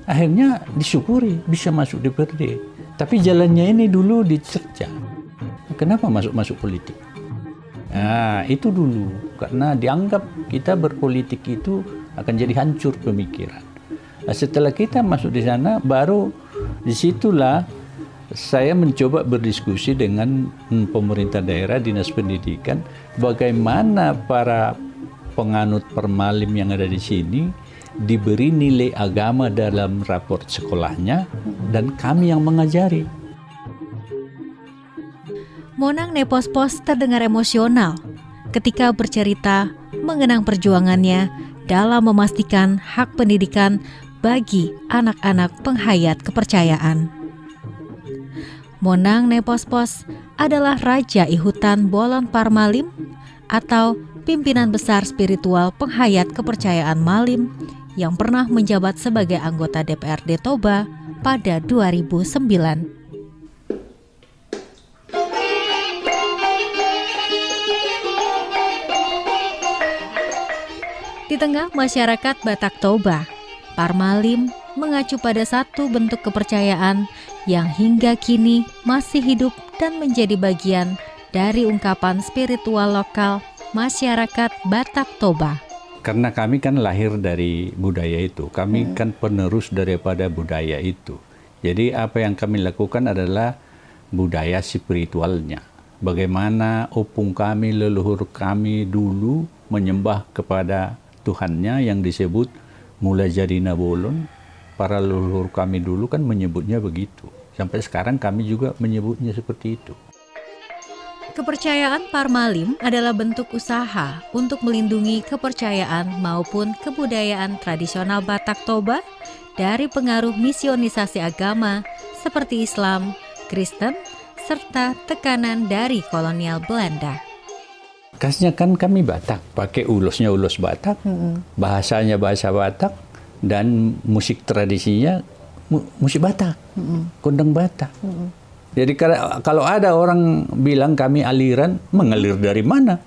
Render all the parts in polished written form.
Akhirnya disyukuri bisa masuk DPRD. Tapi jalannya ini dulu dicerca. Kenapa masuk politik? Nah, itu dulu. Karena dianggap kita berpolitik itu akan jadi hancur pemikiran. Nah, setelah kita masuk di sana, baru disitulah saya mencoba berdiskusi dengan pemerintah daerah, dinas pendidikan, bagaimana para penganut Parmalim yang ada di sini diberi nilai agama dalam raport sekolahnya, dan kami yang mengajari. Monang Nepospos terdengar emosional ketika bercerita mengenang perjuangannya dalam memastikan hak pendidikan bagi anak-anak penghayat kepercayaan. Monang Nepospos adalah Raja Ihutan Bolon Parmalim atau pimpinan besar spiritual penghayat kepercayaan Malim yang pernah menjabat sebagai anggota DPRD Toba pada 2009. Di tengah masyarakat Batak Toba, Parmalim mengacu pada satu bentuk kepercayaan yang hingga kini masih hidup dan menjadi bagian dari ungkapan spiritual lokal masyarakat Batak Toba. Karena kami kan lahir dari budaya itu, kami kan penerus daripada budaya itu. Jadi apa yang kami lakukan adalah budaya spiritualnya. Bagaimana opung kami, leluhur kami dulu menyembah kepada Tuhannya yang disebut Mula Jadina Bolon. Para leluhur kami dulu kan menyebutnya begitu. Sampai sekarang kami juga menyebutnya seperti itu. Kepercayaan Parmalim adalah bentuk usaha untuk melindungi kepercayaan maupun kebudayaan tradisional Batak Toba dari pengaruh misionisasi agama seperti Islam, Kristen, serta tekanan dari kolonial Belanda. Khasnya kan kami Batak, pakai ulusnya ulus Batak, bahasanya bahasa Batak, dan musik tradisinya musik Batak, kondang Batak. Jadi kalau ada orang bilang kami aliran, mengalir dari mana?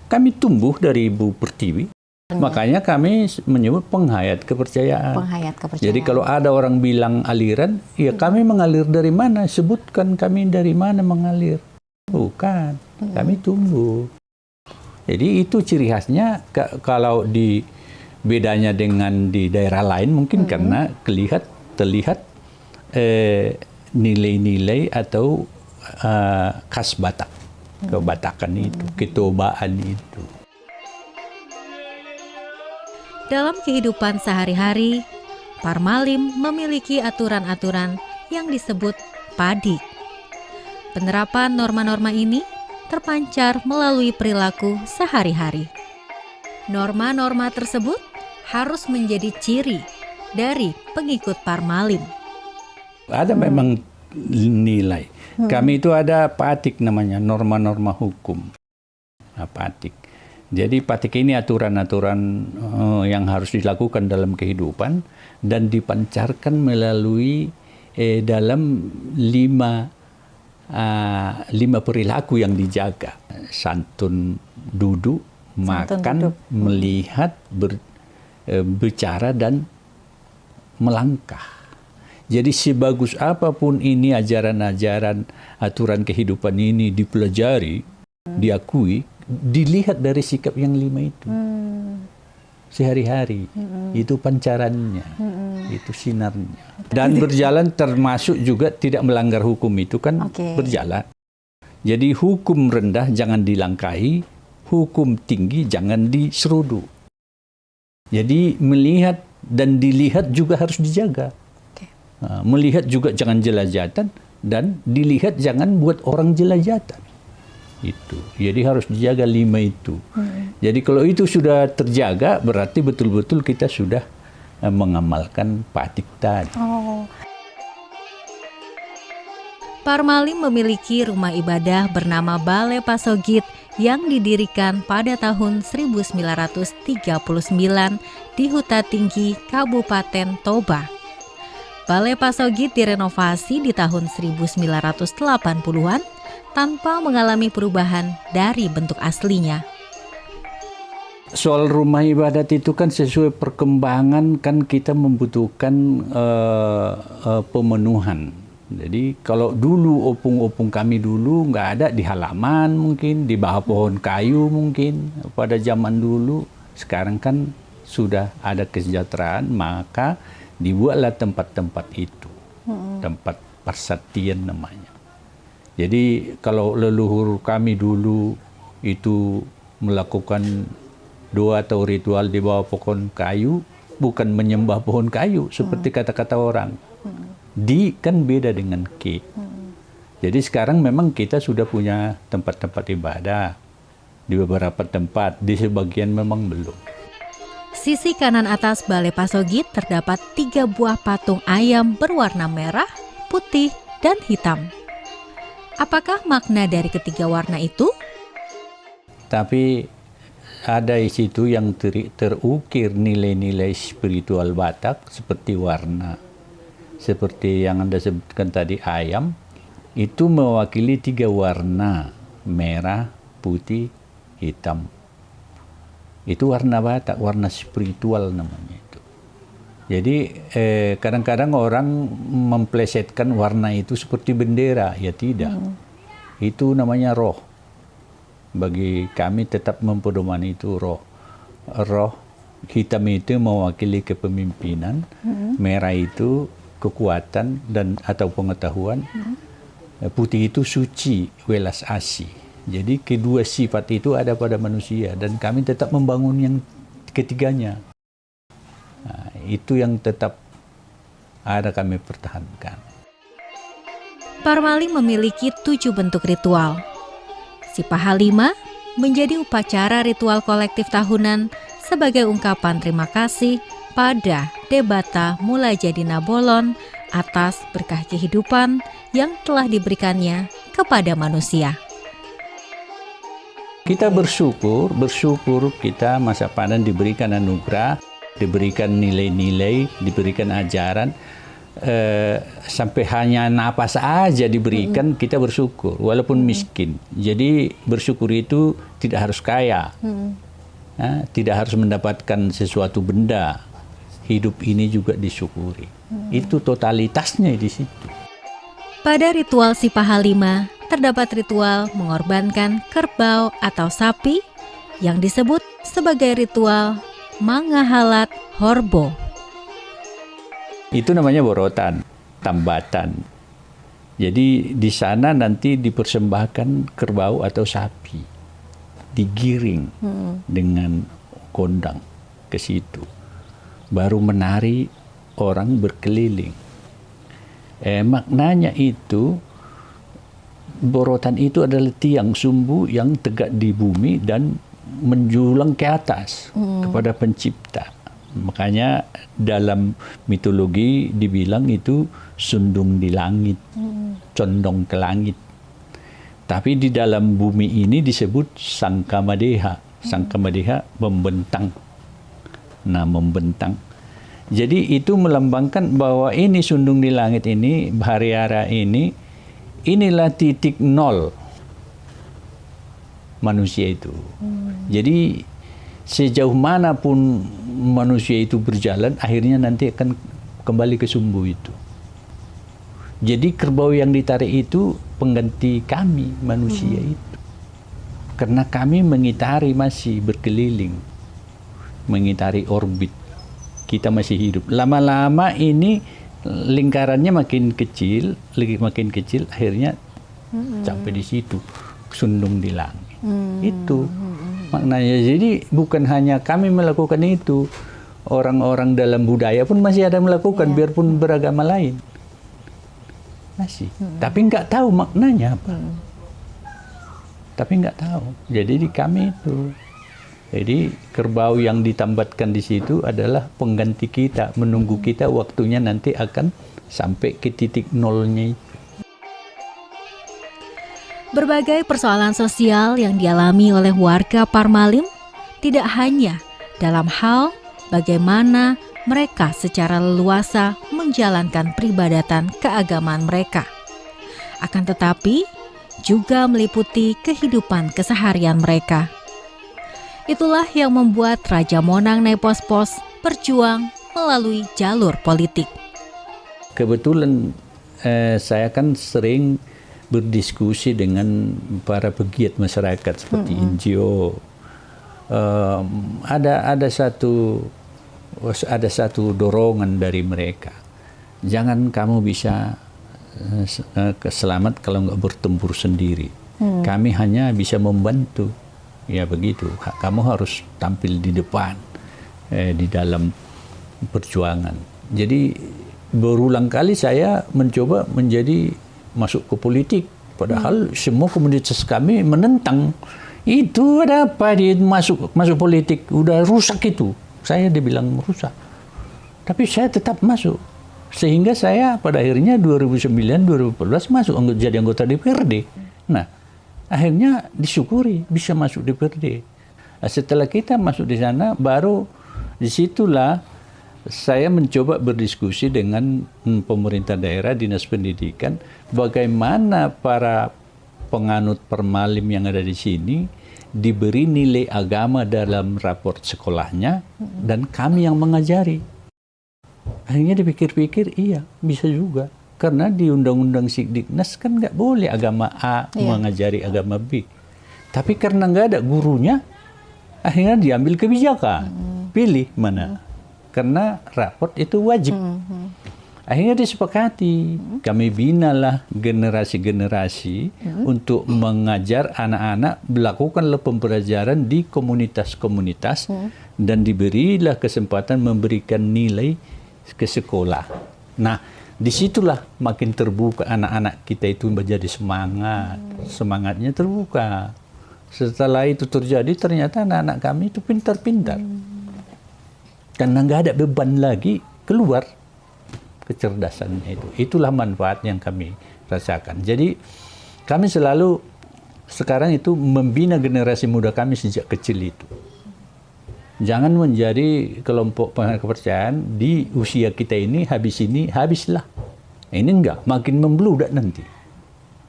Kami tumbuh dari Ibu Pertiwi, makanya kami menyebut penghayat kepercayaan. Penghayat kepercayaan. Jadi kalau ada orang bilang aliran, ya kami mengalir dari mana? Sebutkan kami dari mana mengalir. Bukan, kami tumbuh. Jadi itu ciri khasnya. Kalau di bedanya dengan di daerah lain mungkin karena terlihat nilai-nilai atau khas Batak, kebatakan itu, ketobaan itu. Dalam kehidupan sehari-hari, Parmalim memiliki aturan-aturan yang disebut padik. Penerapan norma-norma ini terpancar melalui perilaku sehari-hari. Norma-norma tersebut harus menjadi ciri dari pengikut Parmalim. Ada memang nilai. Kami itu ada patik namanya, norma-norma hukum. Nah, patik. Jadi patik ini aturan-aturan yang harus dilakukan dalam kehidupan dan dipancarkan melalui dalam lima perilaku yang dijaga. Santun duduk, makan, melihat, bicara, dan melangkah. Jadi sebagus apapun ini ajaran-ajaran, aturan kehidupan ini dipelajari, diakui, dilihat dari sikap yang lima itu. Sehari-hari, itu pancarannya, itu sinarnya. Dan berjalan termasuk juga tidak melanggar hukum itu kan berjalan. Jadi hukum rendah jangan dilangkahi, hukum tinggi jangan diserudu. Jadi melihat dan dilihat juga harus dijaga. Melihat juga jangan jelajatan, dan dilihat jangan buat orang jelajatan. Itu. Jadi harus dijaga lima itu. Jadi kalau itu sudah terjaga, berarti betul-betul kita sudah mengamalkan patik tadi. Parmalim memiliki rumah ibadah bernama Balai Pasogit yang didirikan pada tahun 1939 di Huta Tinggi, Kabupaten Toba. Balai Pasogit direnovasi di tahun 1980-an tanpa mengalami perubahan dari bentuk aslinya. Soal rumah ibadat itu kan sesuai perkembangan kan kita membutuhkan pemenuhan. Jadi kalau dulu opung-opung kami dulu nggak ada di halaman mungkin, di bawah pohon kayu mungkin pada zaman dulu. Sekarang kan sudah ada kesejahteraan, maka dibuatlah tempat-tempat itu. Tempat persatian namanya. Jadi kalau leluhur kami dulu itu melakukan doa atau ritual di bawah pohon kayu, bukan menyembah pohon kayu seperti kata-kata orang. Di kan beda dengan ke. Jadi sekarang memang kita sudah punya tempat-tempat ibadah di beberapa tempat, di sebagian memang belum. Sisi kanan atas Balai Pasogit terdapat 3 buah patung ayam berwarna merah, putih, dan hitam. Apakah makna dari ketiga warna itu? Tapi ada di situ yang terukir nilai-nilai spiritual Batak seperti warna. Seperti yang Anda sebutkan tadi ayam, itu mewakili 3 warna, merah, putih, hitam. Itu warna Batak, warna spiritual namanya itu. Jadi kadang-kadang orang memplesetkan warna itu seperti bendera, ya tidak. Itu namanya roh. Bagi kami tetap mempedomani itu roh. Roh hitam itu mewakili kepemimpinan, merah itu kekuatan dan atau pengetahuan, putih itu suci, welas asih. Jadi kedua sifat itu ada pada manusia dan kami tetap membangun yang ketiganya. Nah, itu yang tetap ada kami pertahankan. Parmalim memiliki 7 bentuk ritual. Sipah 5 menjadi upacara ritual kolektif tahunan sebagai ungkapan terima kasih pada Debata Mulajadi Nabolon atas berkah kehidupan yang telah diberikannya kepada manusia. Kita bersyukur kita masa panen diberikan anugerah, diberikan nilai-nilai, diberikan ajaran, sampai hanya napas aja diberikan, kita bersyukur walaupun miskin. Jadi bersyukur itu tidak harus kaya, tidak harus mendapatkan sesuatu benda. Hidup ini juga disyukuri. Itu totalitasnya di situ. Pada ritual Sipah 5 terdapat ritual mengorbankan kerbau atau sapi yang disebut sebagai ritual Mangahalat Horbo. Itu namanya borotan, tambatan. Jadi di sana nanti dipersembahkan kerbau atau sapi, digiring dengan kondang ke situ. Baru menari orang berkeliling. Maknanya itu, borotan itu adalah tiang sumbu yang tegak di bumi dan menjulang ke atas kepada pencipta. Makanya dalam mitologi dibilang itu sundung di langit, condong ke langit. Tapi di dalam bumi ini disebut Sangkamadeha. Sangkamadeha membentang. Nah, membentang. Jadi itu melambangkan bahwa ini sundung di langit ini, Bhariyara ini, inilah titik nol manusia itu. Jadi sejauh manapun manusia itu berjalan, akhirnya nanti akan kembali ke sumbu itu. Jadi kerbau yang ditarik itu pengganti kami manusia itu. Karena kami mengitari masih berkeliling, mengitari orbit. Kita masih hidup. Lama-lama ini lingkarannya makin kecil, akhirnya sampai di situ, sundung di langit. Itu maknanya. Jadi bukan hanya kami melakukan itu, orang-orang dalam budaya pun masih ada melakukan, biarpun beragama lain. Masih. Tapi nggak tahu maknanya apa. Tapi nggak tahu. Jadi di kami itu. Jadi kerbau yang ditambatkan di situ adalah pengganti kita, menunggu kita waktunya nanti akan sampai ke titik nolnya itu. Berbagai persoalan sosial yang dialami oleh warga Parmalim tidak hanya dalam hal bagaimana mereka secara leluasa menjalankan peribadatan keagamaan mereka. Akan tetapi, juga meliputi kehidupan keseharian mereka. Itulah yang membuat Raja Monang Naipospos berjuang melalui jalur politik. Kebetulan saya kan sering berdiskusi dengan para pegiat masyarakat seperti NGO. Ada satu dorongan dari mereka. Jangan kamu bisa selamat kalau nggak bertempur sendiri. Kami hanya bisa membantu. Ya begitu. Kamu harus tampil di depan di dalam perjuangan. Jadi berulang kali saya mencoba masuk ke politik. Padahal semua komunitas kami menentang. Itu ada apa dia masuk politik? Udah rusak itu. Saya dibilang rusak. Tapi saya tetap masuk. Sehingga saya pada akhirnya 2009-2014 masuk jadi anggota DPRD. Nah, akhirnya disyukuri bisa masuk DPRD. Nah, setelah kita masuk di sana, baru disitulah saya mencoba berdiskusi dengan pemerintah daerah, dinas pendidikan, bagaimana para penganut permalim yang ada di sini diberi nilai agama dalam raport sekolahnya dan kami yang mengajari. Akhirnya dipikir-pikir, iya bisa juga. Karena di Undang-Undang Sikdiknas kan nggak boleh agama A mengajari agama B. Tapi karena nggak ada gurunya, akhirnya diambil kebijakan. Pilih mana. Karena raport itu wajib. Akhirnya disepakati. Kami binalah generasi-generasi untuk mengajar anak-anak, melakukanlah pembelajaran di komunitas-komunitas dan diberilah kesempatan memberikan nilai ke sekolah. Nah, disitulah makin terbuka anak-anak kita itu menjadi semangat. Semangatnya terbuka. Setelah itu terjadi, ternyata anak-anak kami itu pintar-pintar. Karena nggak ada beban lagi, keluar kecerdasannya itu. Itulah manfaat yang kami rasakan. Jadi kami selalu sekarang itu membina generasi muda kami sejak kecil itu. Jangan menjadi kelompok kepercayaan di usia kita ini, habislah. Ini enggak, makin membludak nanti.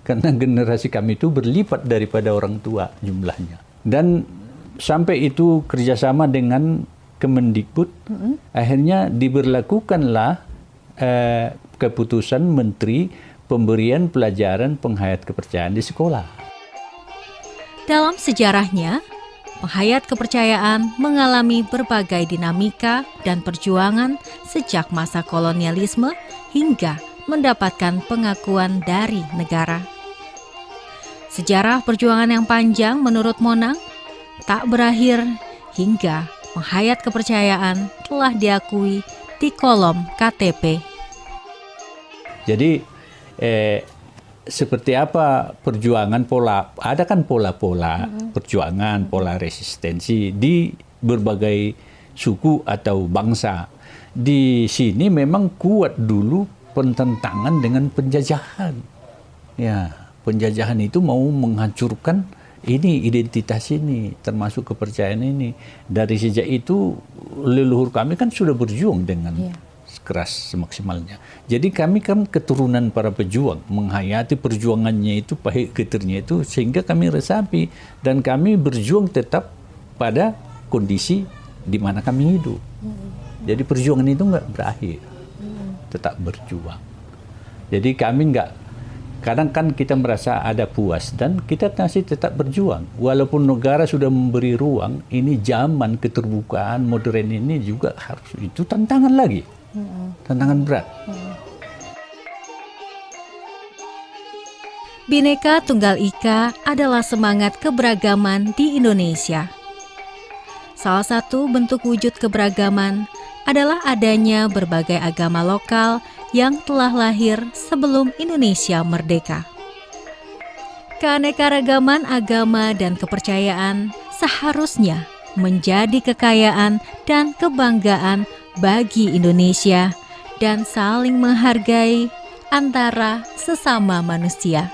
Karena generasi kami itu berlipat daripada orang tua jumlahnya. Dan sampai itu kerjasama dengan Kemendikbud, akhirnya diberlakukanlah keputusan Menteri pemberian pelajaran penghayat kepercayaan di sekolah. Dalam sejarahnya, penghayat kepercayaan mengalami berbagai dinamika dan perjuangan sejak masa kolonialisme hingga mendapatkan pengakuan dari negara. Sejarah perjuangan yang panjang menurut Monang tak berakhir hingga penghayat kepercayaan telah diakui di kolom KTP. Jadi seperti apa perjuangan ada kan pola-pola perjuangan, pola resistensi di berbagai suku atau bangsa. Di sini memang kuat dulu penentangan dengan penjajahan. Ya, penjajahan itu mau menghancurkan ini identitas ini, termasuk kepercayaan ini. Dari sejak itu leluhur kami kan sudah berjuang dengan keras semaksimalnya. Jadi kami kan keturunan para pejuang, menghayati perjuangannya itu, pahit getirnya itu, sehingga kami resapi dan kami berjuang tetap pada kondisi di mana kami hidup. Jadi perjuangan itu nggak berakhir, tetap berjuang. Jadi kami nggak, kadang kan kita merasa ada puas dan kita masih tetap berjuang. Walaupun negara sudah memberi ruang, ini zaman keterbukaan modern ini juga harus, itu tantangan lagi. Tantangan berat. Bhinneka Tunggal Ika adalah semangat keberagaman di Indonesia. Salah satu bentuk wujud keberagaman adalah adanya berbagai agama lokal yang telah lahir sebelum Indonesia merdeka. Keanekaragaman agama dan kepercayaan seharusnya menjadi kekayaan dan kebanggaan bagi Indonesia dan saling menghargai antara sesama manusia.